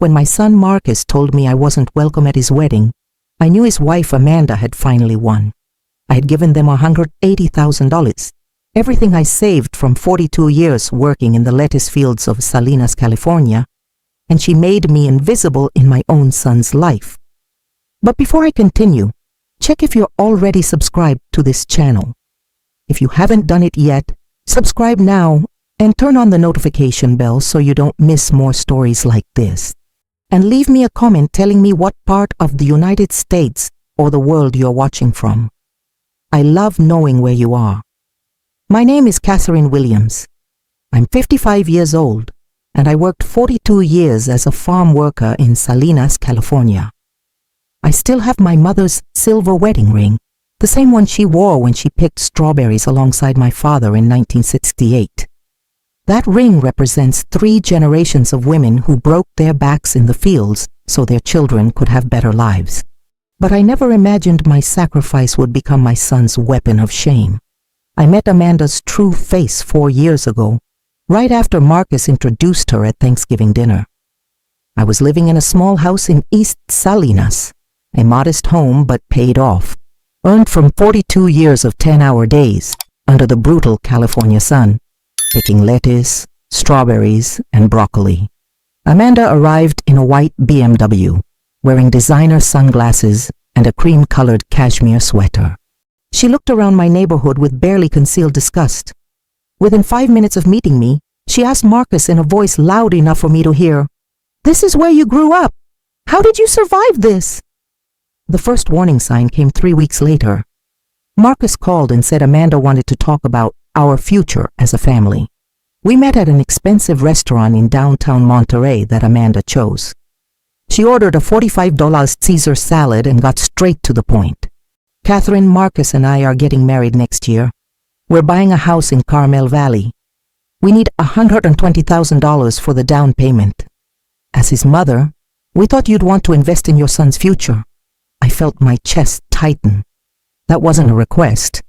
When my son Marcus told me I wasn't welcome at his wedding, I knew his wife Amanda had finally won. I had given them $180,000, everything I saved from 42 years working in the lettuce fields of Salinas, California, and she made me invisible in my own son's life. But before I continue, check if you're already subscribed to this channel. If you haven't done it yet, subscribe now and turn on the notification bell so you don't miss more stories like this. And leave me a comment telling me what part of the United States or the world you're watching from. I love knowing where you are. My name is Catherine Williams. I'm 55 years old, and I worked 42 years as a farm worker in Salinas, California. I still have my mother's silver wedding ring, the same one she wore when she picked strawberries alongside my father in 1968. That ring represents 3 generations of women who broke their backs in the fields so their children could have better lives. But I never imagined my sacrifice would become my son's weapon of shame. I met Amanda's true face 4 years ago, right after Marcus introduced her at Thanksgiving dinner. I was living in a small house in East Salinas, a modest home but paid off, earned from 42 years of 10-hour days under the brutal California sun, picking lettuce, strawberries, and broccoli. Amanda arrived in a white BMW, wearing designer sunglasses and a cream-colored cashmere sweater. She looked around my neighborhood with barely concealed disgust. Within 5 minutes of meeting me, she asked Marcus in a voice loud enough for me to hear, "This is where you grew up. How did you survive this?" The first warning sign came 3 weeks later. Marcus called and said Amanda wanted to talk about our future as a family. We met at an expensive restaurant in downtown Monterey that Amanda chose. She ordered a $45 Caesar salad and got straight to the point. Catherine, Marcus, and I are getting married next year. We're buying a house in Carmel Valley. We need $120,000 for the down payment. As his mother, we thought you'd want to invest in your son's future. I felt my chest tighten. That wasn't a request.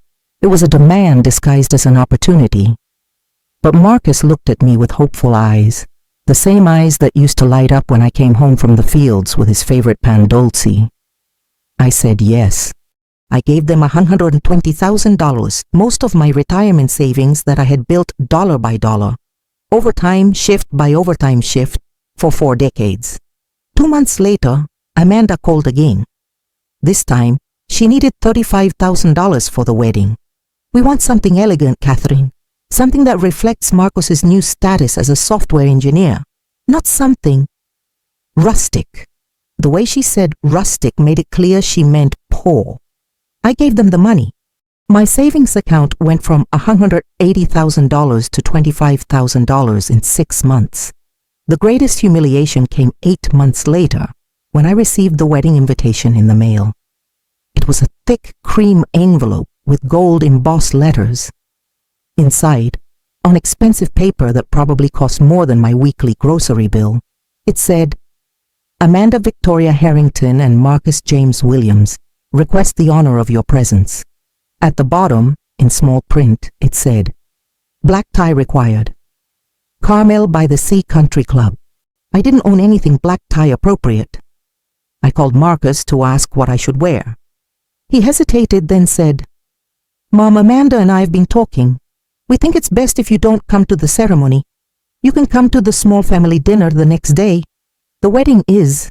It was a demand disguised as an opportunity. But Marcus looked at me with hopeful eyes, the same eyes that used to light up when I came home from the fields with his favorite pan dulce. I said yes. I gave them $120,000, most of my retirement savings that I had built dollar by dollar, overtime shift by overtime shift, for 4 decades. 2 months later, Amanda called again. This time, she needed $35,000 for the wedding. "We want something elegant, Catherine. Something that reflects Marcus's new status as a software engineer. Not something rustic." The way she said rustic made it clear she meant poor. I gave them the money. My savings account went from $180,000 to $25,000 in 6 months. The greatest humiliation came 8 months later, when I received the wedding invitation in the mail. It was a thick cream envelope with gold embossed letters. Inside, on expensive paper that probably cost more than my weekly grocery bill, it said, "Amanda Victoria Harrington and Marcus James Williams request the honor of your presence." At the bottom, in small print, it said, "Black tie required. Carmel by the Sea Country Club." I didn't own anything black tie appropriate. I called Marcus to ask what I should wear. He hesitated, then said, "Mom, Amanda and I have been talking. We think it's best if you don't come to the ceremony. You can come to the small family dinner the next day. The wedding it's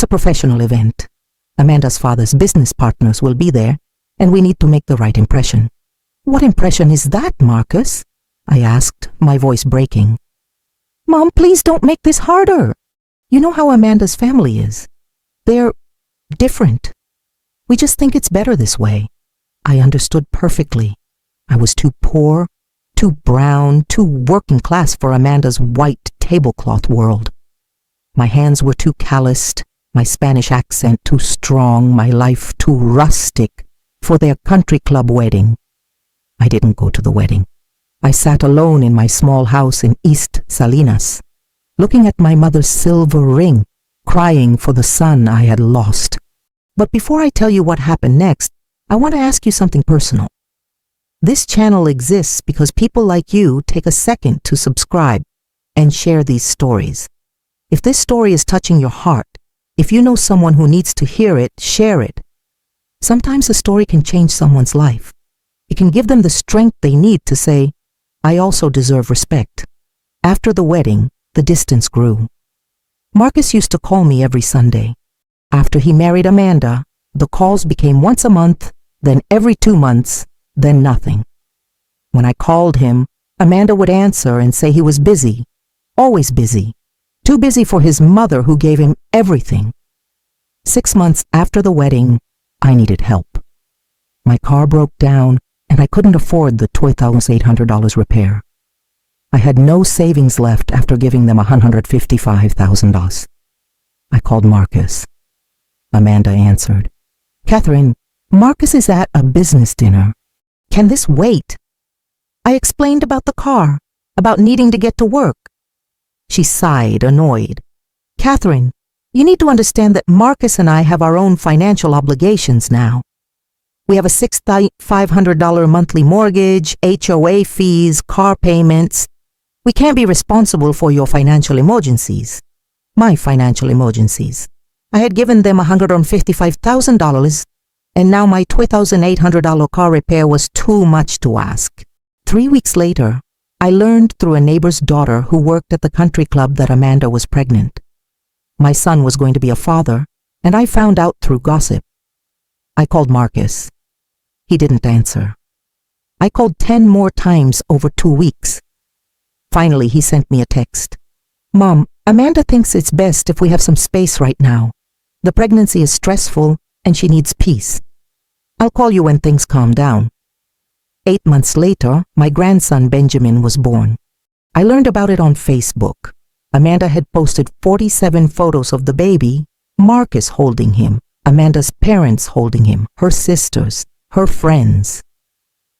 a professional event. Amanda's father's business partners will be there, and we need to make the right impression." "What impression is that, Marcus?" I asked, my voice breaking. "Mom, please don't make this harder. You know how Amanda's family is. They're different. We just think it's better this way." I understood perfectly. I was too poor, too brown, too working class for Amanda's white tablecloth world. My hands were too calloused, my Spanish accent too strong, my life too rustic for their country club wedding. I didn't go to the wedding. I sat alone in my small house in East Salinas, looking at my mother's silver ring, crying for the son I had lost. But before I tell you what happened next, I want to ask you something personal. This channel exists because people like you take a second to subscribe and share these stories. If this story is touching your heart, if you know someone who needs to hear it, share it. Sometimes a story can change someone's life. It can give them the strength they need to say, I also deserve respect. After the wedding, the distance grew. Marcus used to call me every Sunday. After he married Amanda, the calls became once a month, then every 2 months, then nothing. When I called him, Amanda would answer and say he was busy, always busy, too busy for his mother who gave him everything. 6 months after the wedding, I needed help. My car broke down and I couldn't afford the $2,800 repair. I had no savings left after giving them $155,000. I called Marcus. Amanda answered. Catherine, Marcus is at a business dinner. Can this wait? I explained about the car, about needing to get to work. She sighed, annoyed. Catherine, you need to understand that Marcus and I have our own financial obligations now. We have a $6,500 monthly mortgage, HOA fees, car payments. We can't be responsible for your financial emergencies. My financial emergencies. I had given them $155,000, and now my $2,800 car repair was too much to ask. 3 weeks later, I learned through a neighbor's daughter who worked at the country club that Amanda was pregnant. My son was going to be a father, and I found out through gossip. I called Marcus. He didn't answer. I called 10 more times over 2 weeks. Finally, he sent me a text. Mom, Amanda thinks it's best if we have some space right now. The pregnancy is stressful and she needs peace. I'll call you when things calm down. 8 months later, my grandson Benjamin was born. I learned about it on Facebook. Amanda had posted 47 photos of the baby, Marcus holding him, Amanda's parents holding him, her sisters, her friends.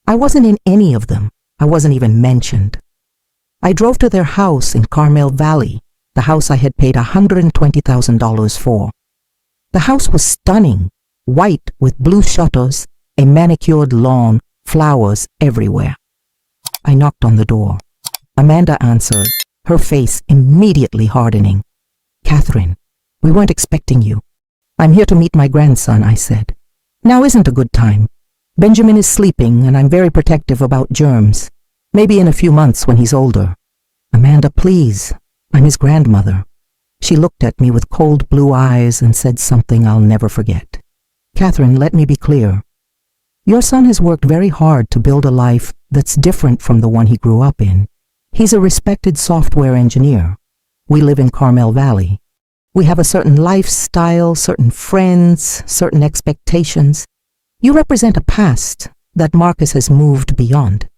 I wasn't in any of them. I wasn't even mentioned. I drove to their house in Carmel Valley, the house I had paid $120,000 for. The house was stunning, white with blue shutters, a manicured lawn, flowers everywhere. I knocked on the door. Amanda answered, her face immediately hardening. Catherine, we weren't expecting you. I'm here to meet my grandson, I said. Now isn't a good time. Benjamin is sleeping and I'm very protective about germs. Maybe in a few months when he's older. Amanda, please. I'm his grandmother. She looked at me with cold blue eyes and said something I'll never forget. Catherine, let me be clear. Your son has worked very hard to build a life that's different from the one he grew up in. He's a respected software engineer. We live in Carmel Valley. We have a certain lifestyle, certain friends, certain expectations. You represent a past that Marcus has moved beyond.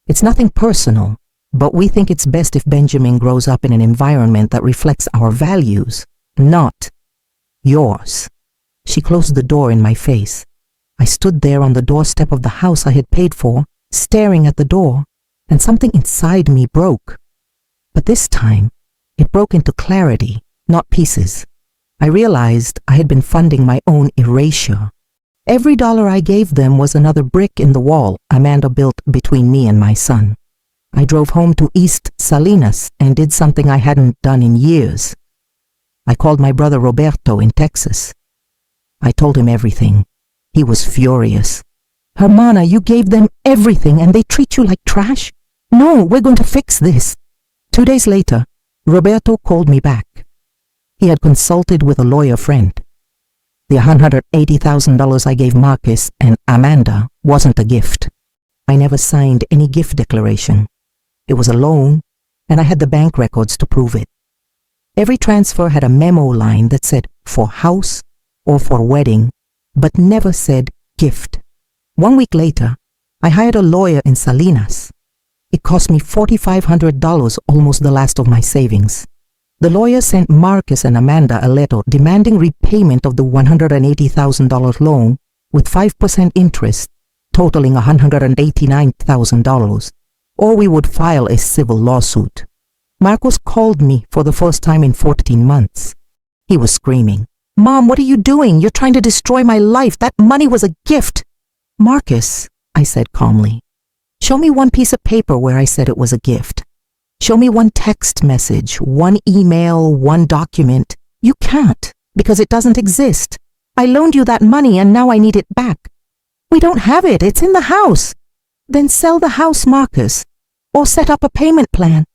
It's nothing personal, but we think it's best if Benjamin grows up in an environment that reflects our values, not yours. She closed the door in my face. I stood there on the doorstep of the house I had paid for, staring at the door, and something inside me broke. But this time, it broke into clarity, not pieces. I realized I had been funding my own erasure. Every dollar I gave them was another brick in the wall Amanda built between me and my son. I drove home to East Salinas and did something I hadn't done in years. I called my brother Roberto in Texas. I told him everything. He was furious. Hermana, you gave them everything and they treat you like trash? No, we're going to fix this. 2 days later, Roberto called me back. He had consulted with a lawyer friend. The $180,000 I gave Marcus and Amanda wasn't a gift. I never signed any gift declaration. It was a loan, and I had the bank records to prove it. Every transfer had a memo line that said for house or for wedding, but never said gift. 1 week later, I hired a lawyer in Salinas. It cost me $4,500, almost the last of my savings. The lawyer sent Marcus and Amanda a letter demanding repayment of the $180,000 loan with 5% interest, totaling $189,000, or we would file a civil lawsuit. Marcus called me for the first time in 14 months. He was screaming, Mom, what are you doing? You're trying to destroy my life. That money was a gift. Marcus, I said calmly, show me one piece of paper where I said it was a gift. Show me one text message, one email, one document. You can't, because it doesn't exist. I loaned you that money and now I need it back. We don't have it. It's in the house. Then sell the house, Marcus, or set up a payment plan.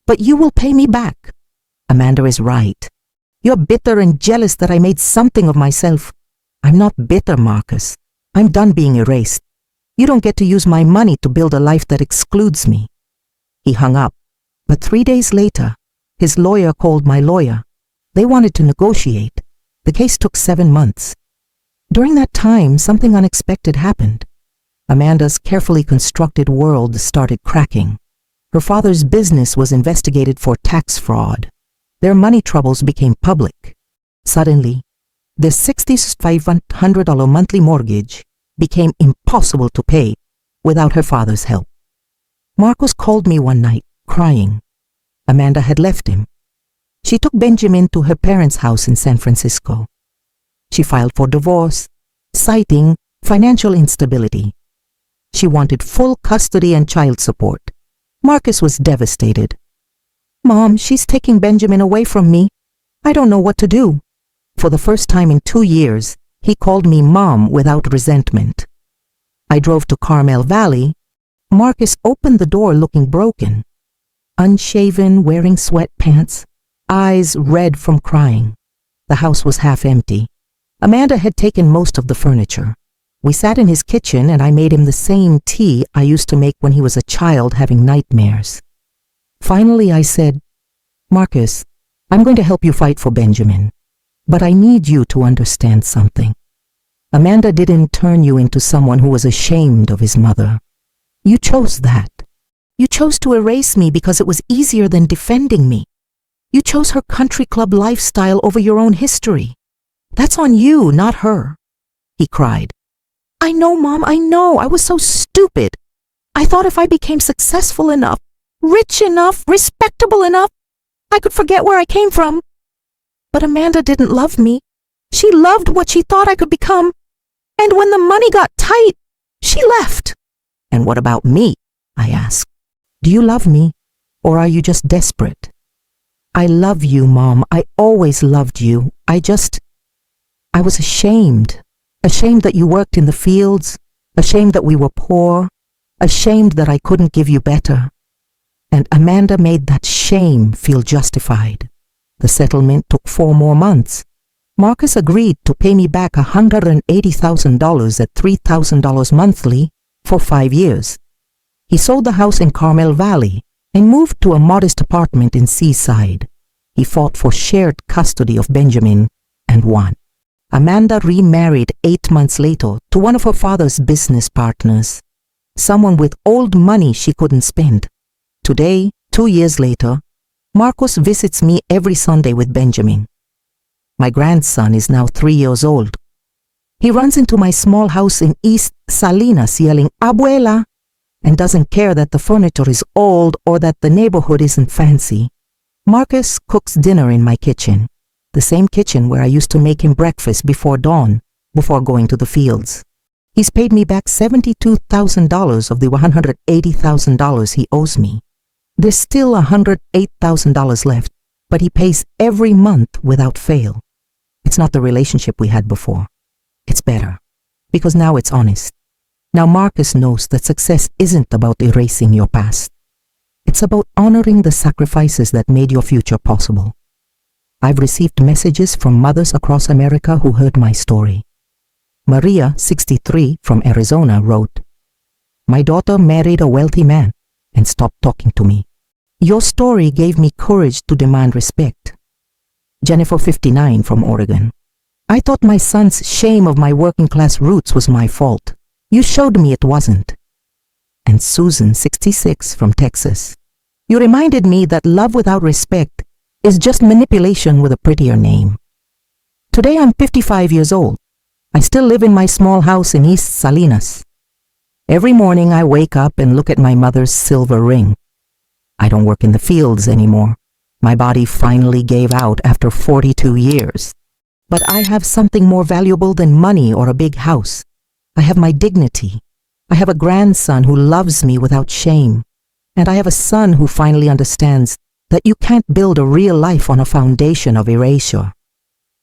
But you will pay me back. Amanda is right. You're bitter and jealous that I made something of myself. I'm not bitter, Marcus. I'm done being erased. You don't get to use my money to build a life that excludes me. He hung up, but 3 days later, his lawyer called my lawyer. They wanted to negotiate. The case took 7 months. During that time, something unexpected happened. Amanda's carefully constructed world started cracking. Her father's business was investigated for tax fraud. Their money troubles became public. Suddenly, their $6,500 monthly mortgage became impossible to pay without her father's help. Marcus called me one night, crying. Amanda had left him. She took Benjamin to her parents' house in San Francisco. She filed for divorce, citing financial instability. She wanted full custody and child support. Marcus was devastated. Mom, she's taking Benjamin away from me. I don't know what to do. For the first time in 2 years, he called me Mom without resentment. I drove to Carmel Valley. Marcus opened the door looking broken. Unshaven, wearing sweatpants, eyes red from crying. The house was half empty. Amanda had taken most of the furniture. We sat in his kitchen and I made him the same tea I used to make when he was a child having nightmares. Finally, I said, Marcus, I'm going to help you fight for Benjamin, but I need you to understand something. Amanda didn't turn you into someone who was ashamed of his mother. You chose that. You chose to erase me because it was easier than defending me. You chose her country club lifestyle over your own history. That's on you, not her. He cried. I know, Mom, I know. I was so stupid. I thought if I became successful enough, rich enough, respectable enough, I could forget where I came from. But Amanda didn't love me. She loved what she thought I could become. And when the money got tight, she left. And what about me? I asked. Do you love me, or are you just desperate? I love you, Mom. I always loved you. I was ashamed. Ashamed that you worked in the fields, ashamed that we were poor, ashamed that I couldn't give you better. And Amanda made that shame feel justified. The settlement took 4 more months. Marcus agreed to pay me back $180,000 at $3,000 monthly for 5 years. He sold the house in Carmel Valley and moved to a modest apartment in Seaside. He fought for shared custody of Benjamin and won. Amanda remarried 8 months later to one of her father's business partners, someone with old money she couldn't spend. Today, 2 years later, Marcus visits me every Sunday with Benjamin. My grandson is now 3 years old. He runs into my small house in East Salinas yelling, Abuela, and doesn't care that the furniture is old or that the neighborhood isn't fancy. Marcus cooks dinner in my kitchen, the same kitchen where I used to make him breakfast before dawn, before going to the fields. He's paid me back $72,000 of the $180,000 he owes me. There's still $108,000 left, but he pays every month without fail. It's not the relationship we had before. It's better, because now it's honest. Now Marcus knows that success isn't about erasing your past. It's about honoring the sacrifices that made your future possible. I've received messages from mothers across America who heard my story. Maria, 63, from Arizona, wrote, My daughter married a wealthy man and stopped talking to me. Your story gave me courage to demand respect. Jennifer, 59, from Oregon. I thought my son's shame of my working-class roots was my fault. You showed me it wasn't. And Susan, 66, from Texas. You reminded me that love without respect is just manipulation with a prettier name. Today I'm 55 years old. I still live in my small house in East Salinas. Every morning I wake up and look at my mother's silver ring. I don't work in the fields anymore. My body finally gave out after 42 years. But I have something more valuable than money or a big house. I have my dignity. I have a grandson who loves me without shame. And I have a son who finally understands that you can't build a real life on a foundation of erasure.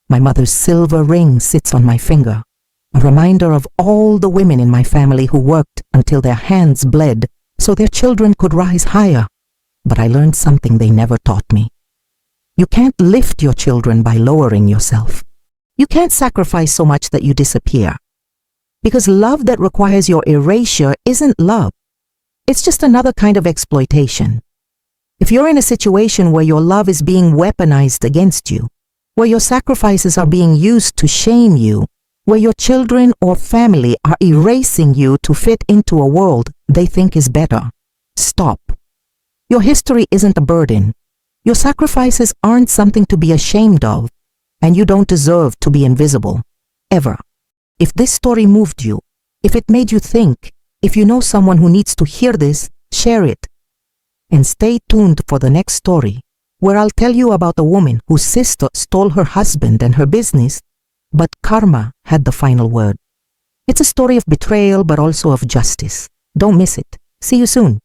My mother's silver ring sits on my finger, a reminder of all the women in my family who worked until their hands bled so their children could rise higher. But I learned something they never taught me. You can't lift your children by lowering yourself. You can't sacrifice so much that you disappear. Because love that requires your erasure isn't love. It's just another kind of exploitation. If you're in a situation where your love is being weaponized against you, where your sacrifices are being used to shame you, where your children or family are erasing you to fit into a world they think is better, stop. Your history isn't a burden. Your sacrifices aren't something to be ashamed of, and you don't deserve to be invisible, ever. If this story moved you, if it made you think, if you know someone who needs to hear this, share it. And stay tuned for the next story, where I'll tell you about a woman whose sister stole her husband and her business, but karma had the final word. It's a story of betrayal, but also of justice. Don't miss it. See you soon.